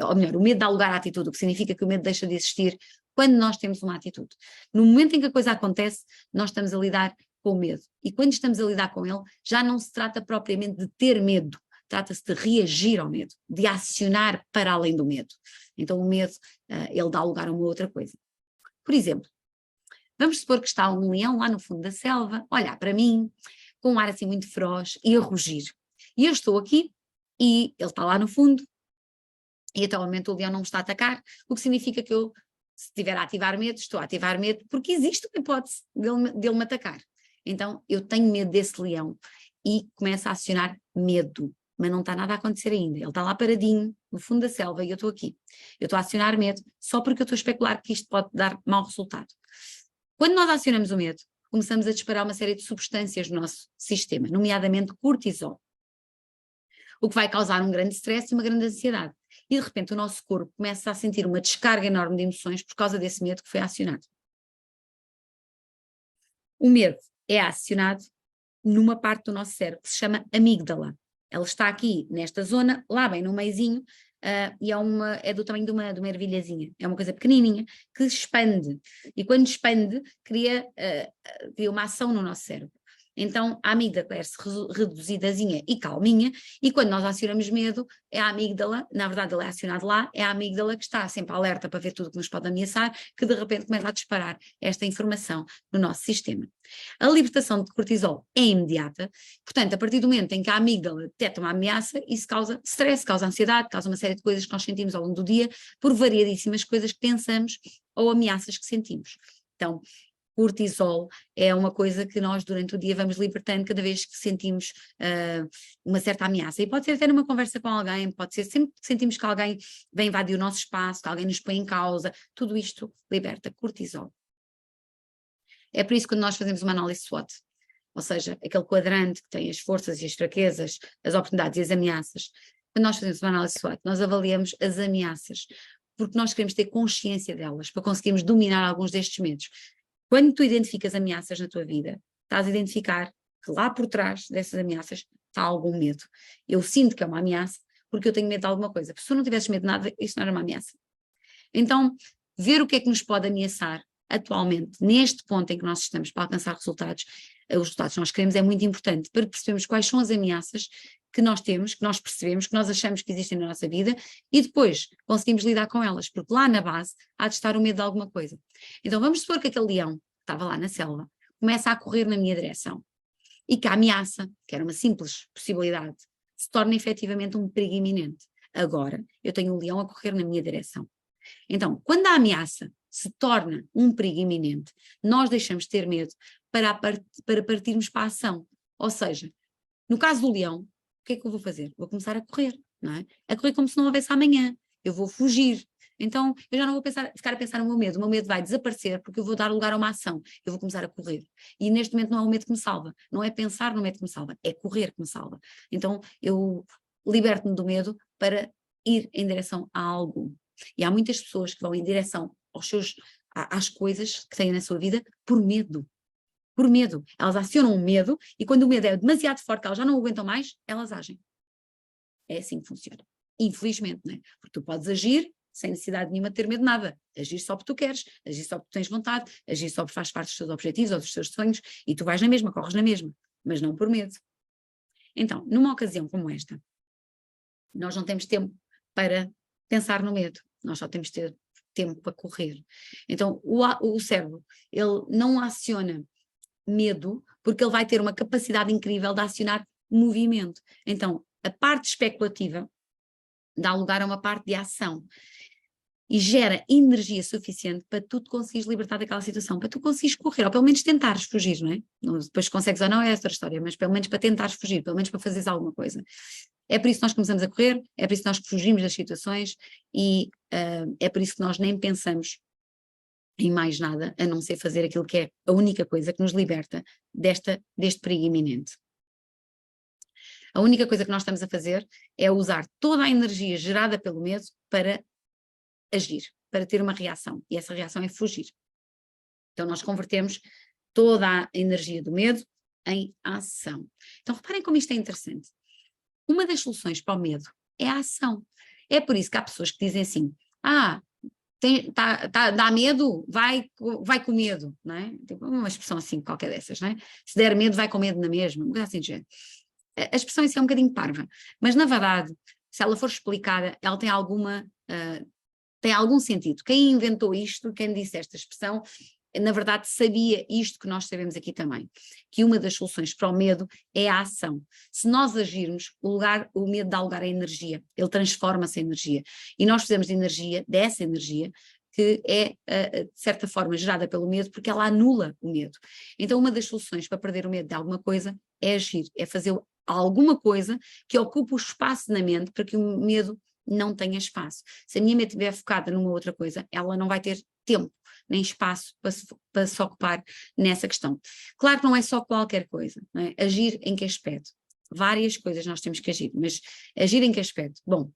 o medo dá lugar à atitude, o que significa que o medo deixa de existir quando nós temos uma atitude. No momento em que a coisa acontece, nós estamos a lidar com o medo. E quando estamos a lidar com ele, já não se trata propriamente de ter medo, trata-se de reagir ao medo, de acionar para além do medo. Então o medo, ele dá lugar a uma outra coisa. Por exemplo, vamos supor que está um leão lá no fundo da selva, a olhar para mim, com um ar assim muito feroz e a rugir. E eu estou aqui e ele está lá no fundo e até o momento o leão não me está a atacar, o que significa que eu, se estiver a ativar medo, estou a ativar medo porque existe uma hipótese dele me atacar. Então eu tenho medo desse leão e começo a acionar medo, mas não está nada a acontecer ainda. Ele está lá paradinho, no fundo da selva, e eu estou aqui. Eu estou a acionar medo só porque eu estou a especular que isto pode dar mau resultado. Quando nós acionamos o medo, começamos a disparar uma série de substâncias no nosso sistema, nomeadamente cortisol, o que vai causar um grande stress e uma grande ansiedade. E de repente o nosso corpo começa a sentir uma descarga enorme de emoções por causa desse medo que foi acionado. O medo é acionado numa parte do nosso cérebro que se chama amígdala. Ela está aqui nesta zona, lá bem no meiozinho, e é do tamanho de uma ervilhazinha. É uma coisa pequenininha que expande. E quando expande, cria uma ação no nosso cérebro. Então a amígdala quer-se reduzidazinha e calminha, e quando nós acionamos medo, é a amígdala, na verdade ela é acionada lá, é a amígdala que está sempre alerta para ver tudo que nos pode ameaçar, que de repente começa a disparar esta informação no nosso sistema. A libertação de cortisol é imediata, portanto a partir do momento em que a amígdala detecta uma ameaça, isso causa stress, causa ansiedade, causa uma série de coisas que nós sentimos ao longo do dia, por variadíssimas coisas que pensamos ou ameaças que sentimos. Então, cortisol é uma coisa que nós durante o dia vamos libertando cada vez que sentimos uma certa ameaça. E pode ser até numa conversa com alguém, pode ser sempre que sentimos que alguém vem invadir o nosso espaço, que alguém nos põe em causa, tudo isto liberta cortisol. É por isso que quando nós fazemos uma análise SWOT, ou seja, aquele quadrante que tem as forças e as fraquezas, as oportunidades e as ameaças, quando nós fazemos uma análise SWOT, nós avaliamos as ameaças, porque nós queremos ter consciência delas, para conseguirmos dominar alguns destes medos. Quando tu identificas ameaças na tua vida, estás a identificar que lá por trás dessas ameaças está algum medo. Eu sinto que é uma ameaça porque eu tenho medo de alguma coisa. Porque se tu não tivesses medo de nada, isso não era uma ameaça. Então, ver o que é que nos pode ameaçar atualmente, neste ponto em que nós estamos para alcançar resultados, os resultados que nós queremos, é muito importante para percebermos quais são as ameaças que nós temos, que nós percebemos, que nós achamos que existem na nossa vida e depois conseguimos lidar com elas, porque lá na base há de estar o medo de alguma coisa. Então vamos supor que aquele leão que estava lá na selva começa a correr na minha direção e que a ameaça, que era uma simples possibilidade, se torna efetivamente um perigo iminente. Agora eu tenho um leão a correr na minha direção. Então, quando a ameaça se torna um perigo iminente, nós deixamos de ter medo para partirmos para a ação. Ou seja, no caso do leão, o que é que eu vou fazer? Vou começar a correr, não é? A correr como se não houvesse amanhã. Eu vou fugir. Então, eu já não vou ficar a pensar no meu medo. O meu medo vai desaparecer porque eu vou dar lugar a uma ação. Eu vou começar a correr. E neste momento não é o medo que me salva. Não é pensar no medo que me salva. É correr que me salva. Então, eu liberto-me do medo para ir em direção a algo. E há muitas pessoas que vão em direção às coisas que têm na sua vida por medo. Por medo. Elas acionam o medo e quando o medo é demasiado forte, que elas já não aguentam mais, elas agem. É assim que funciona. Infelizmente, não é? Porque tu podes agir sem necessidade nenhuma de ter medo de nada. Agir só porque tu queres, agir só porque tens vontade, agir só porque faz parte dos teus objetivos ou dos teus sonhos e tu vais na mesma, corres na mesma, mas não por medo. Então, numa ocasião como esta, nós não temos tempo para pensar no medo, nós só temos de ter tempo para correr. Então, o cérebro, ele não aciona medo, porque ele vai ter uma capacidade incrível de acionar movimento. Então, a parte especulativa dá lugar a uma parte de ação e gera energia suficiente para tu te conseguires libertar daquela situação, para tu conseguires correr, ou pelo menos tentares fugir, não é? Depois consegues ou não é outra história, mas pelo menos para tentares fugir, pelo menos para fazeres alguma coisa. É por isso que nós começamos a correr, é por isso que nós fugimos das situações e é por isso que nós nem pensamos em mais nada, a não ser fazer aquilo que é a única coisa que nos liberta deste perigo iminente. A única coisa que nós estamos a fazer é usar toda a energia gerada pelo medo para agir, para ter uma reação, e essa reação é fugir. Então nós convertemos toda a energia do medo em ação. Então reparem como isto é interessante. Uma das soluções para o medo é a ação. É por isso que há pessoas que dizem assim, dá medo, vai com medo, não é? Tipo, uma expressão assim, qualquer dessas, não é? Se der medo, vai com medo na mesma, uma coisa assim de género. A expressão em si é um bocadinho parva, mas na verdade, se ela for explicada, ela tem algum sentido. Quem inventou isto, quem disse esta expressão, na verdade sabia isto que nós sabemos aqui também, que uma das soluções para o medo é a ação. Se nós agirmos, o medo dá lugar à energia, ele transforma-se em energia, e nós fizemos dessa energia, que é, de certa forma, gerada pelo medo, porque ela anula o medo. Então uma das soluções para perder o medo de alguma coisa é agir, é fazer alguma coisa que ocupe o espaço na mente para que o medo não tenha espaço. Se a minha mente estiver focada numa outra coisa, ela não vai ter tempo nem espaço para se ocupar nessa questão. Claro que não é só qualquer coisa, não é? Agir em que aspecto? Várias coisas nós temos que agir, mas agir em que aspecto? Bom,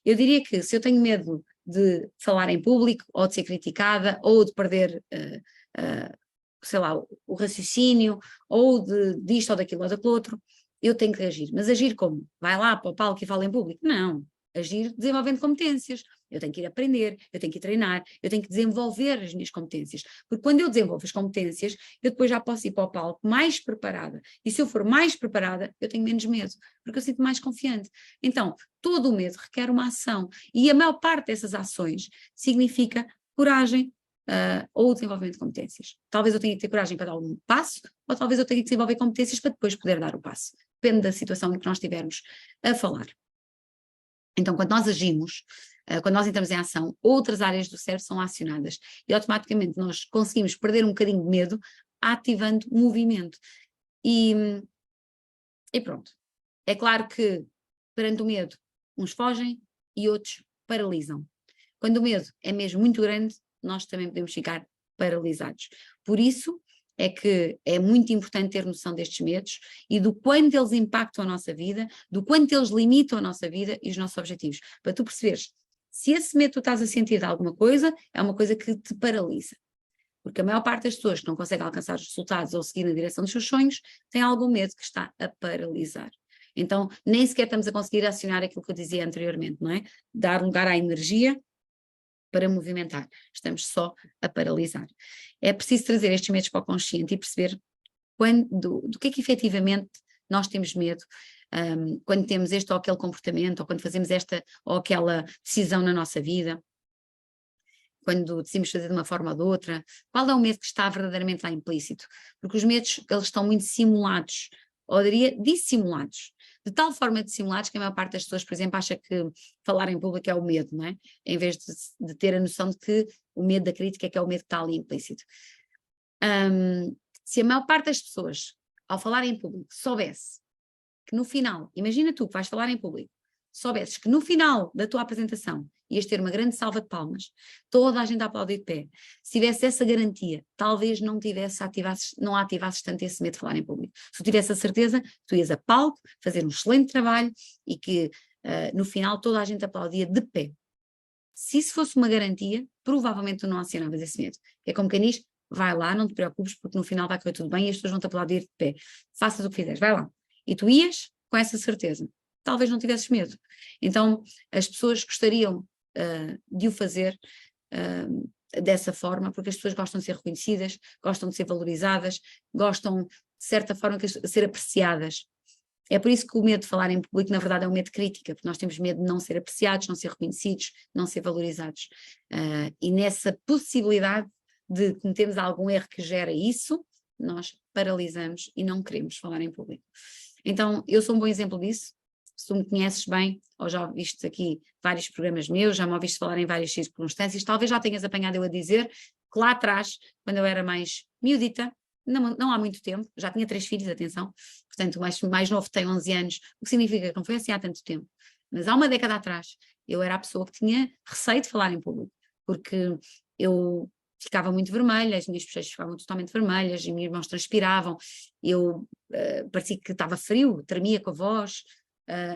eu diria que se eu tenho medo de falar em público, ou de ser criticada, ou de perder, sei lá, o raciocínio, ou disto ou daquilo ou daquilo outro, eu tenho que agir. Mas agir como? Vai lá para o palco e fala em público? Não. Agir desenvolvendo competências. Eu tenho que ir aprender, eu tenho que ir treinar, eu tenho que desenvolver as minhas competências. Porque quando eu desenvolvo as competências, eu depois já posso ir para o palco mais preparada. E se eu for mais preparada, eu tenho menos medo, porque eu sinto mais confiante. Então, todo o medo requer uma ação. E a maior parte dessas ações significa coragem, ou desenvolvimento de competências. Talvez eu tenha que ter coragem para dar um passo, ou talvez eu tenha que desenvolver competências para depois poder dar o passo. Depende da situação em que nós estivermos a falar. Então, quando nós agimos, quando nós entramos em ação, outras áreas do cérebro são acionadas e automaticamente nós conseguimos perder um bocadinho de medo ativando movimento. E pronto. É claro que perante o medo, uns fogem e outros paralisam. Quando o medo é mesmo muito grande, nós também podemos ficar paralisados. Por isso é que é muito importante ter noção destes medos e do quanto eles impactam a nossa vida, do quanto eles limitam a nossa vida e os nossos objetivos. Para tu perceberes, se esse medo tu estás a sentir de alguma coisa, é uma coisa que te paralisa. Porque a maior parte das pessoas que não conseguem alcançar os resultados ou seguir na direção dos seus sonhos, tem algum medo que está a paralisar. Então, nem sequer estamos a conseguir acionar aquilo que eu dizia anteriormente, não é? Dar lugar à energia para movimentar, estamos só a paralisar. É preciso trazer estes medos para o consciente e perceber do que é que efetivamente nós temos medo, quando temos este ou aquele comportamento, ou quando fazemos esta ou aquela decisão na nossa vida, quando decidimos fazer de uma forma ou de outra, qual é o medo que está verdadeiramente lá implícito? Porque os medos, eles estão muito simulados, ou diria dissimulados. de tal forma dissimulados que a maior parte das pessoas, por exemplo, acha que falar em público é o medo, não é? Em vez de ter a noção de que o medo da crítica é que é o medo que está ali implícito. Se a maior parte das pessoas, ao falar em público, soubesse que no final, imagina tu que vais falar em público, soubesses que no final da tua apresentação ias ter uma grande salva de palmas, toda a gente a aplaudir de pé, se tivesse essa garantia, talvez não ativasses tanto esse medo de falar em público. Se tu tivesse a certeza, tu ias a palco, fazer um excelente trabalho e que no final toda a gente aplaudia de pé. Se isso fosse uma garantia, provavelmente tu não acionavas esse medo. É como quem diz, vai lá, não te preocupes, porque no final vai correr tudo bem e as pessoas vão te aplaudir de pé. Faças o que fizeres, vai lá. E tu ias com essa certeza. Talvez não tivesses medo. Então, as pessoas gostariam de o fazer dessa forma, porque as pessoas gostam de ser reconhecidas, gostam de ser valorizadas, gostam, de certa forma, de ser apreciadas. É por isso que o medo de falar em público, na verdade, é um medo de crítica, porque nós temos medo de não ser apreciados, não ser reconhecidos, não ser valorizados. E nessa possibilidade de cometermos algum erro que gera isso, nós paralisamos e não queremos falar em público. Então, eu sou um bom exemplo disso. Se tu me conheces bem, ou já ouviste aqui vários programas meus, já me ouviste falar em várias circunstâncias, talvez já tenhas apanhado eu a dizer que lá atrás, quando eu era mais miudita, não há muito tempo, já tinha 3 filhos, atenção, portanto o mais novo tem 11 anos, o que significa que não foi assim há tanto tempo, mas há uma década atrás eu era a pessoa que tinha receio de falar em público, porque eu ficava muito vermelha, as minhas bochechas ficavam totalmente vermelhas, as minhas mãos transpiravam, eu parecia que estava frio, tremia com a voz,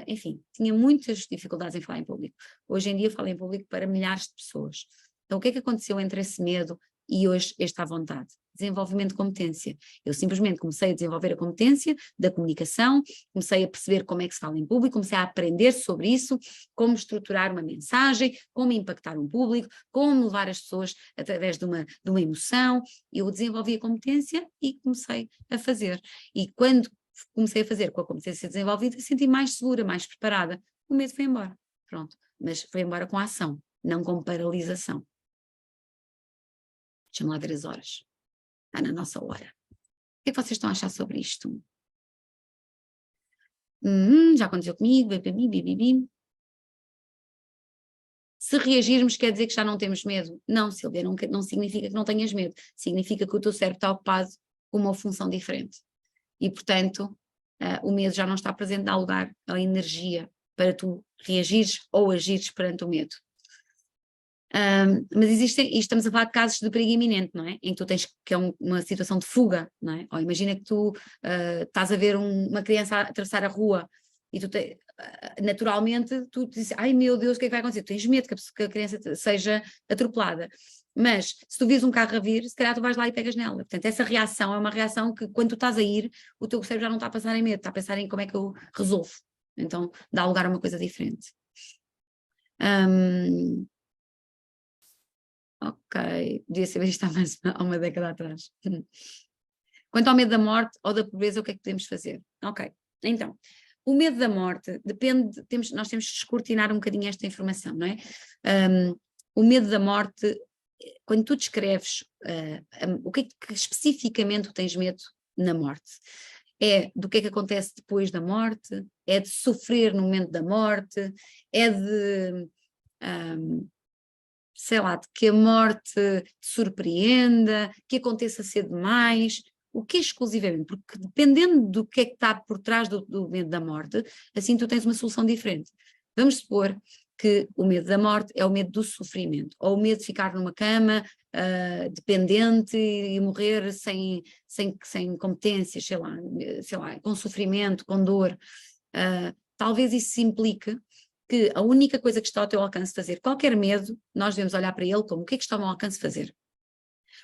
enfim, tinha muitas dificuldades em falar em público. Hoje em dia eu falo em público para milhares de pessoas. Então o que é que aconteceu entre esse medo e hoje esta vontade? Desenvolvimento de competência. Eu simplesmente comecei a desenvolver a competência da comunicação, comecei a perceber como é que se fala em público, comecei a aprender sobre isso, como estruturar uma mensagem, como impactar um público, como levar as pessoas através de uma emoção. Eu desenvolvi a competência e comecei a fazer. E quando comecei a fazer com a competência desenvolvida, senti mais segura, mais preparada. O medo foi embora. Pronto. Mas foi embora com ação, não com paralisação. Deixa-me lá ver as horas. Está na nossa hora. O que é que vocês estão a achar sobre isto? Já aconteceu comigo, bibibi. Se reagirmos quer dizer que já não temos medo? Não, Silvia, não significa que não tenhas medo. Significa que o teu cérebro está ocupado com uma função diferente. E, portanto, o medo já não está presente, dá lugar à energia para tu reagires ou agires perante o medo. Mas e estamos a falar de casos de perigo iminente, não é? Em que tu tens, que é uma situação de fuga, não é? Ou imagina que tu estás a ver uma criança a atravessar a rua e tu naturalmente tu dizes, ai meu Deus, o que é que vai acontecer? Tu tens medo que a criança seja atropelada. Mas se tu vês um carro a vir, se calhar tu vais lá e pegas nela. Portanto, essa reação é uma reação que quando tu estás a ir, o teu cérebro já não está a pensar em medo, está a pensar em como é que eu resolvo. Então dá lugar a uma coisa diferente. Ok, podia saber isto há uma década atrás. Quanto ao medo da morte ou da pobreza, o que é que podemos fazer? Ok, então, o medo da morte depende, nós temos que descortinar um bocadinho esta informação, não é? O medo da morte, quando tu descreves o que é que especificamente tu tens medo na morte? É do que é que acontece depois da morte? É de sofrer no momento da morte? É de... sei lá, de que a morte te surpreenda, que aconteça cedo demais, o que exclusivamente, porque dependendo do que é que está por trás do medo da morte, assim tu tens uma solução diferente. Vamos supor que o medo da morte é o medo do sofrimento, ou o medo de ficar numa cama dependente e morrer sem competências, sei lá, com sofrimento, com dor. Talvez isso implique que a única coisa que está ao teu alcance fazer, qualquer medo, nós devemos olhar para ele como o que é que está ao meu alcance fazer.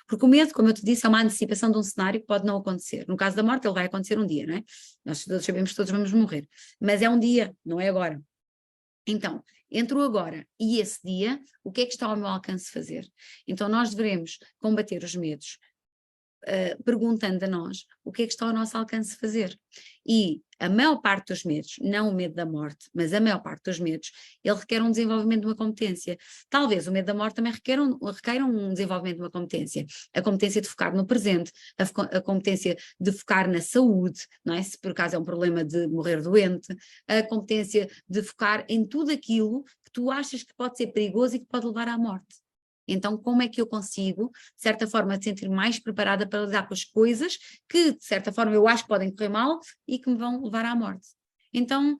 Porque o medo, como eu te disse, é uma antecipação de um cenário que pode não acontecer. No caso da morte, ele vai acontecer um dia, não é? Nós todos sabemos que todos vamos morrer. Mas é um dia, não é agora. Então, entre o agora e esse dia, o que é que está ao meu alcance fazer? Então nós devemos combater os medos perguntando a nós o que é que está ao nosso alcance fazer. E a maior parte dos medos, não o medo da morte, mas a maior parte dos medos, ele requer um desenvolvimento de uma competência. Talvez o medo da morte também requeira um desenvolvimento de uma competência. A competência de focar no presente, a competência de focar na saúde, não é? Se por acaso é um problema de morrer doente, a competência de focar em tudo aquilo que tu achas que pode ser perigoso e que pode levar à morte. Então, como é que eu consigo, de certa forma, me sentir mais preparada para lidar com as coisas que, de certa forma, eu acho que podem correr mal e que me vão levar à morte? Então,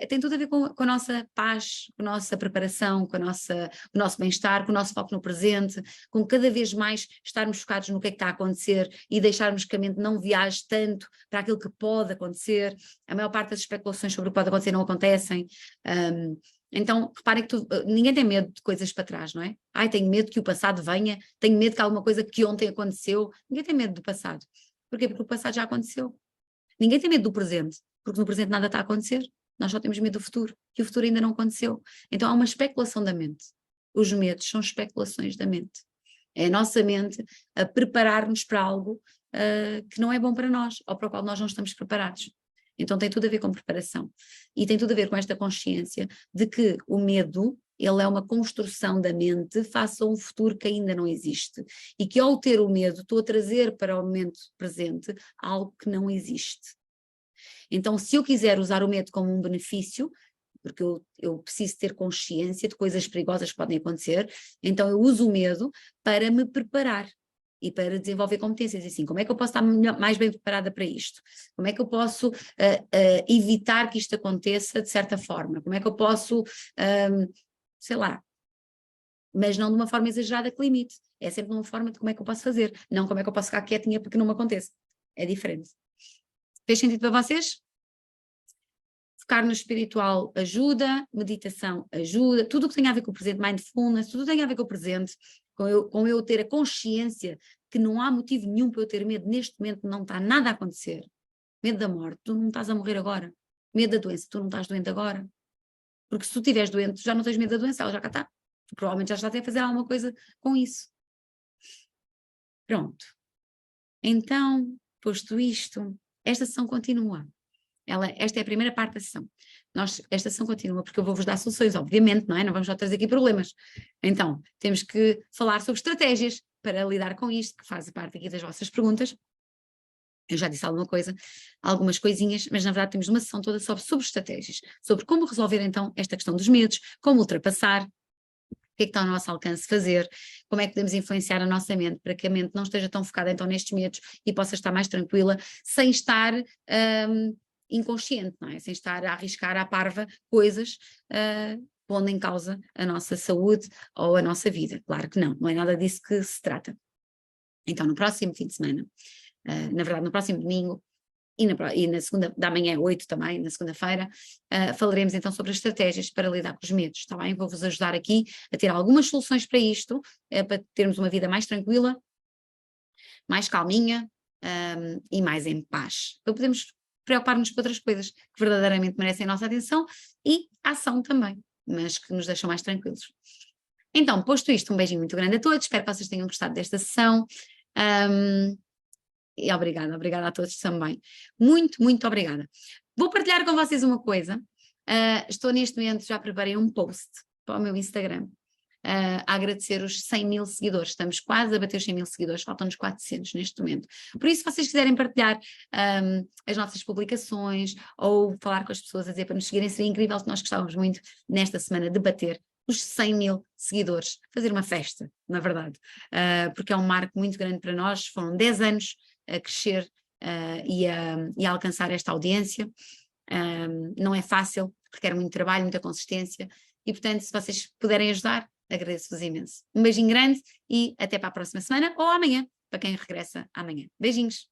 tem tudo a ver com a nossa paz, com a nossa preparação, com o nosso bem-estar, com o nosso foco no presente, com cada vez mais estarmos focados no que é que está a acontecer e deixarmos que a mente não viaje tanto para aquilo que pode acontecer. A maior parte das especulações sobre o que pode acontecer não acontecem. Então, reparem que ninguém tem medo de coisas para trás, não é? Ai, tenho medo que o passado venha, tenho medo que alguma coisa que ontem aconteceu. Ninguém tem medo do passado. Porquê? Porque o passado já aconteceu. Ninguém tem medo do presente, porque no presente nada está a acontecer. Nós só temos medo do futuro, que o futuro ainda não aconteceu. Então há uma especulação da mente. Os medos são especulações da mente. É a nossa mente a preparar-nos para algo que não é bom para nós, ou para o qual nós não estamos preparados. Então tem tudo a ver com preparação. E tem tudo a ver com esta consciência de que o medo, ele é uma construção da mente face a um futuro que ainda não existe. E que ao ter o medo, estou a trazer para o momento presente algo que não existe. Então, se eu quiser usar o medo como um benefício, porque eu preciso ter consciência de coisas perigosas que podem acontecer, então eu uso o medo para me preparar e para desenvolver competências. E assim, como é que eu posso estar mais bem preparada para isto? Como é que eu posso evitar que isto aconteça de certa forma? Como é que eu posso, sei lá, mas não de uma forma exagerada que limite. É sempre de uma forma de como é que eu posso fazer, não como é que eu posso ficar quietinha porque não me acontece. É diferente. Fez sentido para vocês? Focar no espiritual ajuda, meditação ajuda, tudo o que tem a ver com o presente, mindfulness, tudo tem a ver com o presente, com eu ter a consciência que não há motivo nenhum para eu ter medo neste momento, não está nada a acontecer. Medo da morte, tu não estás a morrer agora. Medo da doença, tu não estás doente agora. Porque se tu estiveres doente, tu já não tens medo da doença, ela já cá está. Tu provavelmente já estás a fazer alguma coisa com isso. Pronto. Então, posto isto, esta sessão continua. Esta é a primeira parte da sessão. Esta sessão continua porque eu vou-vos dar soluções, obviamente, não é? Não vamos só trazer aqui problemas. Então, temos que falar sobre estratégias para lidar com isto, que faz parte aqui das vossas perguntas. Eu já disse alguma coisa, algumas coisinhas, mas na verdade temos uma sessão toda sobre estratégias, sobre como resolver então esta questão dos medos, como ultrapassar, o que é que está ao nosso alcance fazer, como é que podemos influenciar a nossa mente para que a mente não esteja tão focada então nestes medos e possa estar mais tranquila, sem estar inconsciente, não é? Sem estar a arriscar à parva coisas pondo em causa a nossa saúde ou a nossa vida. Claro que não é nada disso que se trata. Então no próximo fim de semana, na verdade no próximo domingo, e na segunda, da manhã 8 também, na segunda-feira, falaremos então sobre as estratégias para lidar com os medos, está bem? Vou-vos ajudar aqui a ter algumas soluções para isto, para termos uma vida mais tranquila, mais calminha e mais em paz. Para podermos preocupar-nos com outras coisas que verdadeiramente merecem a nossa atenção e ação também, mas que nos deixam mais tranquilos. Então, posto isto, um beijinho muito grande a todos, espero que vocês tenham gostado desta sessão. E obrigada a todos também. Muito, muito obrigada. Vou partilhar com vocês uma coisa. Estou neste momento, já preparei um post para o meu Instagram, a agradecer os 100 mil seguidores. Estamos quase a bater os 100 mil seguidores, faltam-nos 400 neste momento. Por isso, se vocês quiserem partilhar as nossas publicações ou falar com as pessoas a dizer para nos seguirem, seria incrível, se nós gostávamos muito nesta semana de bater os 100 mil seguidores, fazer uma festa, na verdade, porque é um marco muito grande para nós, foram 10 anos a crescer e a alcançar esta audiência. Não é fácil, requer muito trabalho, muita consistência e portanto se vocês puderem ajudar, agradeço-vos imenso. Um beijinho grande e até para a próxima semana ou amanhã, para quem regressa amanhã. Beijinhos!